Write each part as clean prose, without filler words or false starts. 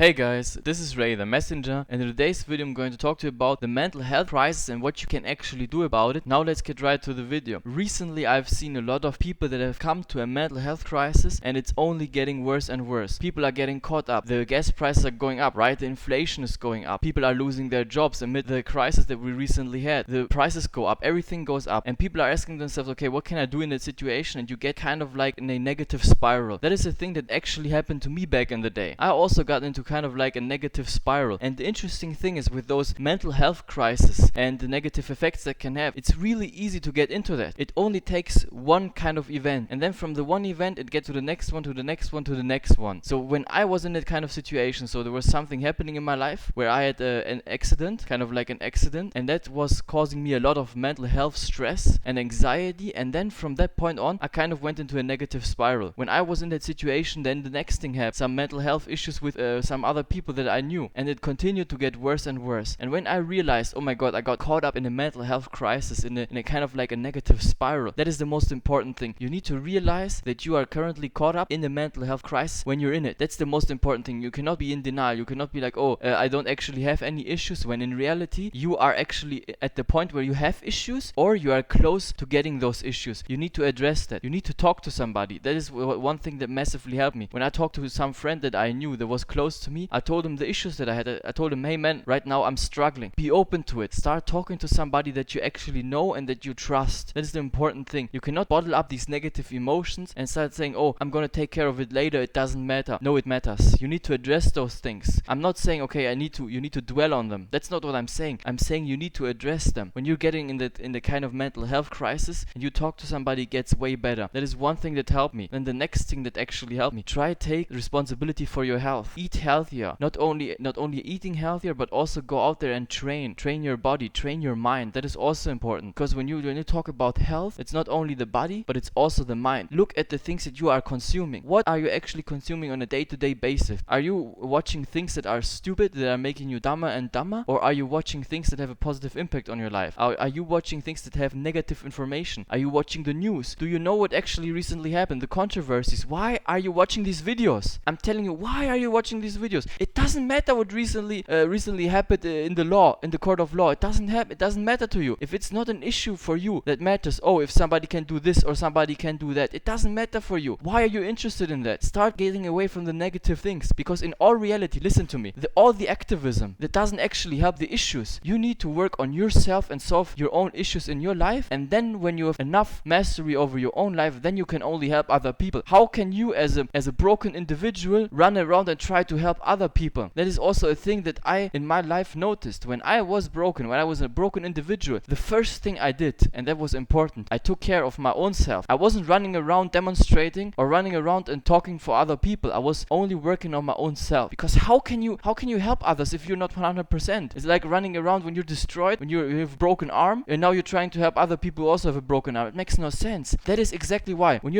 Hey guys, this is Ray the Messenger, and in today's video I'm going to talk to you about the mental health crisis and what you can actually do about it. Now let's get right to the video. Recently I've seen a lot of people that have come to a mental health crisis and it's only getting worse and worse. People are getting caught up. The gas prices are going up, right? The inflation is going up. People are losing their jobs amid the crisis that we recently had. The prices go up, everything goes up, and people are asking themselves, okay, what can I do in that situation? And you get kind of like in a negative spiral. That is a thing that actually happened to me back in the day. I also got into kind of like a negative spiral. And the interesting thing is with those mental health crises and the negative effects that can have, it's really easy to get into that. It only takes one kind of event, and then from the one event it gets to the next one, to the next one, to the next one. So when I was in that kind of situation, so there was something happening in my life where I had an accident, kind of like an accident, and that was causing me a lot of mental health stress and anxiety, and then from that point on I kind of went into a negative spiral. When I was in that situation, then the next thing happened, some mental health issues with some other people that I knew, and it continued to get worse and worse. And when I realized, oh my god, I got caught up in a mental health crisis, in a kind of like a negative spiral, that is the most important thing. You need to realize that you are currently caught up in a mental health crisis when you're in it. That's the most important thing. You cannot be in denial. You cannot be like, I don't actually have any issues, when in reality you are actually at the point where you have issues, or you are close to getting those issues. You need to address that. You need to talk to somebody. That is one thing that massively helped me. When I talked to some friend that I knew that was close to me, I told him the issues that I had. I told him, hey man, right now I'm struggling. Be open to it. Start talking to somebody that you actually know and that you trust. That is the important thing. You cannot bottle up these negative emotions and start saying, oh, I'm gonna take care of it later, it doesn't matter. No, it matters. You need to address those things. I'm not saying, okay, you need to dwell on them. That's not what I'm saying. I'm saying you need to address them. When you're getting in the kind of mental health crisis and you talk to somebody, it gets way better. That is one thing that helped me. Then the next thing that actually helped me, try take responsibility for your health. Eat healthier. Not only eating healthier, but also go out there and train your body, train your mind. That is also important, because when you talk about health, it's not only the body, but it's also the mind. Look at the things that you are consuming. What are you actually consuming on a day-to-day basis? Are you watching things that are stupid, that are making you dumber and dumber, or are you watching things that have a positive impact on your life? Are you watching things that have negative information? Are you watching the news? Do you know what actually recently happened? The controversies. Why are you watching these videos? I'm telling you, why are you watching these videos? It doesn't matter what recently happened in the court of law. It doesn't matter to you. If it's not an issue for you that matters, if somebody can do this or somebody can do that, it doesn't matter for you. Why are you interested in that? Start getting away from the negative things, because in all reality, listen to me, all the activism that doesn't actually help the issues. You need to work on yourself and solve your own issues in your life, and then when you have enough mastery over your own life, then you can only help other people. How can you as a broken individual run around and try to help other people? That is also a thing that I in my life noticed. When I was broken, when I was a broken individual, the first thing I did, and that was important, I took care of my own self. I wasn't running around demonstrating or running around and talking for other people. I was only working on my own self, because how can you help others if you're not 100%? It's like running around when you're destroyed, when you have a broken arm, and now you're trying to help other people who also have a broken arm. It makes no sense. That is exactly why. Have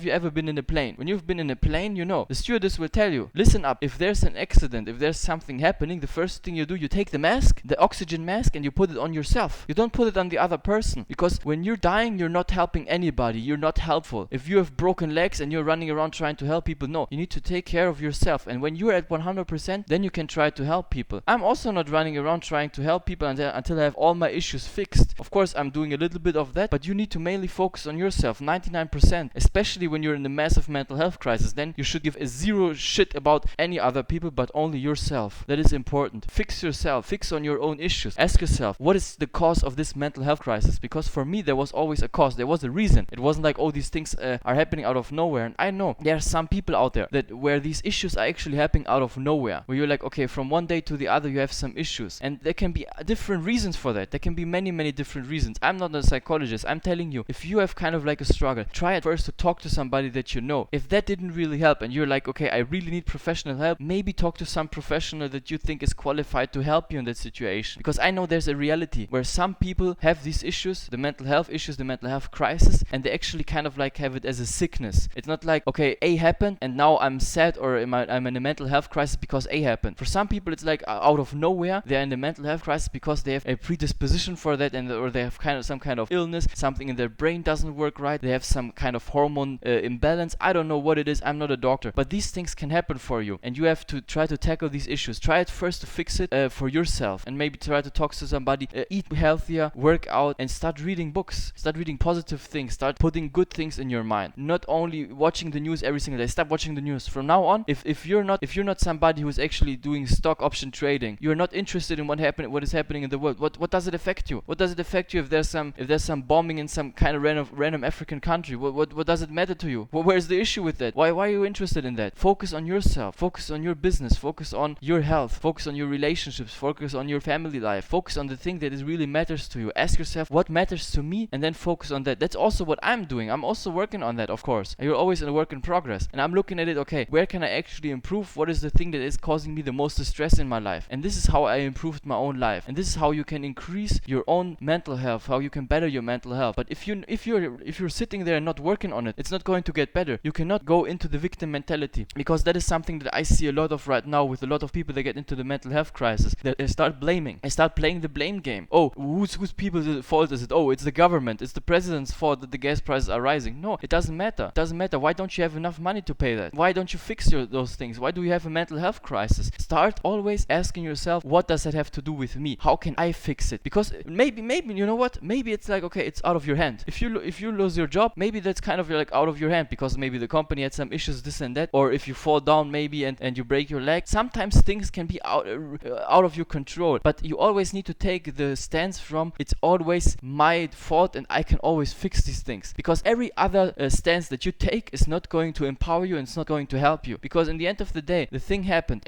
you ever been in a plane? When you've been in a plane, you know, the stewardess will tell you, listen up, if there's an accident, if there's something happening, the first thing you do, you take the mask, the oxygen mask, and you put it on yourself. You don't put it on the other person, because when you're dying, you're not helping anybody. You're not helpful. If you have broken legs and you're running around trying to help people, no, you need to take care of yourself. And when you're at 100%, then you can try to help people. I'm also not running around trying to help people until I have all my issues fixed. Of course, I'm doing a little bit of that, but you need to mainly focus on yourself, 99%, especially when you're in a massive mental health crisis. Then you should give a zero shit about any other people, but only yourself. That is important. Fix yourself. Fix on your own issues. Ask yourself, what is the cause of this mental health crisis? Because for me, there was always a cause. There was a reason. It wasn't like, these things are happening out of nowhere. And I know there are some people out there where these issues are actually happening out of nowhere, where you're like, okay, from one day to the other you have some issues, and there can be different reasons for that. There can be many different reasons. I'm not a psychologist. I'm telling you, if you have kind of like a struggle, try at first to talk to somebody that you know. If that didn't really help and you're like, okay, I really need professional help, maybe talk to some professional that you think is qualified to help you in that situation. Because I know there's a reality where some people have these issues, the mental health issues, the mental health crisis, and they actually kind of like have it as a sickness. It's not like, okay, A happened and now I'm sad, or I'm in a mental health crisis because A happened. For some people it's like out of nowhere they're in a mental health crisis because they have a predisposition for that, or they have some kind of illness, something in their brain doesn't work right, they have some kind of hormone imbalance. I don't know what it is, I'm not a doctor, but these things can happen for you, and you have to try to tackle these issues. Try at first to fix it for yourself, and maybe try to talk to somebody, eat healthier, work out, and start reading books. Start reading positive things. Start putting good things in your mind. Not only watching the news every single day. Stop watching the news. From now on, if you're not somebody who is actually doing stock option trading, you're not interested in what is happening in the world. What does it affect you? What does it affect you if there's some bombing in some kind of random African country? What does it matter to you? Where's the issue with that? Why are you interested in that? Focus on yourself. Focus on your business. Focus on your health. Focus on your relationships. Focus on your family life. Focus on the thing that is really matters to you. Ask yourself, what matters to me, and then focus on that. That's also what I'm doing. I'm also working on that, of course. You're always in a work in progress, and I'm looking at it. Okay, where can I actually improve? What is the thing that is causing me the most distress in my life? And this is how I improved my own life. And this is how you can increase your own mental health. How you can better your mental health. But if you're sitting there and not working on it, it's not going to get better. You cannot go into the victim mentality, because that is something that I see a lot of right now with a lot of people that get into the mental health crisis. They start blaming. They start playing the blame game. Oh, whose people's fault is it? Oh, it's the government. It's the president's fault that the gas prices are rising. No, it doesn't matter. It doesn't matter. Why don't you have enough money to pay that? Why don't you fix those things? Why do you have a mental health crisis? Start always asking yourself, what does that have to do with me? How can I fix it? Because maybe you know what? Maybe it's like, okay, it's out of your hand. If you lose your job, maybe that's kind of like out of your hand, because maybe the company had some issues, this and that, or if you fall down maybe and you break your leg. Sometimes things can be out of your control, but you always need to take the stance from, it's always my fault and I can always fix these things, because every other stance that you take is not going to empower you, and it's not going to help you, because in the end of the day, the thing happened,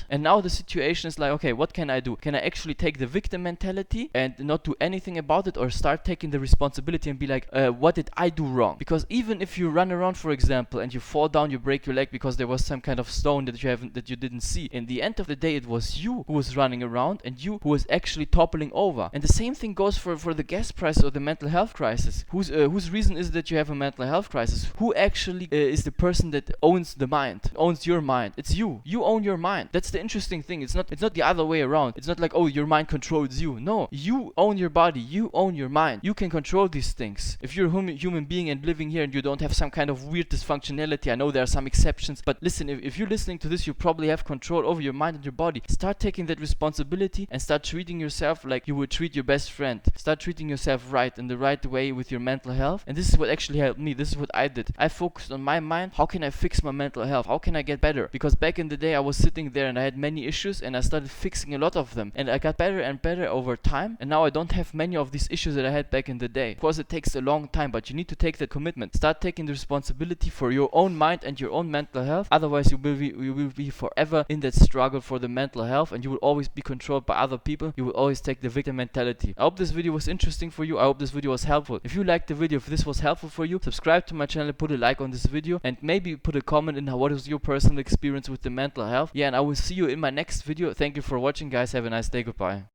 and now the situation is like, okay, what can I do? Can I actually take the victim mentality and not do anything about it, or start taking the responsibility and be like, what did I do wrong? Because even if you run around, for example, and you fall down, you break your leg because there was some kind of stone that you didn't see, in the end of the day, it was you who was running around and you who was actually toppling over. And the same thing goes for the gas price or the mental health crisis. Whose reason is it that you have a mental health crisis? Who actually is the person that owns the mind, owns your mind? It's you. You own your mind. That's the interesting thing. It's not the other way around. It's not like, oh, your mind controls you. No, you own your body. You own your mind. You can control these things. If you're a human being and living here and you don't have some kind of weird dysfunctionality, I know there are some exceptions, but listen, if you're listening to this, you probably have control over your mind and your body. Start taking that responsibility and start treating yourself like you would treat your best friend. Start treating yourself right, in the right way with your mental health. And this is what actually helped me. This is what I did. I focused on my mind. How can I fix my mental health? How can I get better? Because back in the day, I was sitting there and I had many issues, and I started fixing a lot of them. And I got better and better over time. And now I don't have many of these issues that I had back in the day. Of course, it takes a long time, but you need to take that commitment. Start taking the responsibility for your own mind and your own mental health. Otherwise, you will be forever in that struggle for the mental health, and you will always be controlled by other people. You will always take the victim mentality. I hope this video was interesting for you. I hope this video was helpful. If you liked the video, if this was helpful for you, subscribe to my channel, put a like on this video, and maybe put a comment in what is your personal experience with the mental health. Yeah, and I will see you in my next video. Thank you for watching, guys. Have a nice day. Goodbye.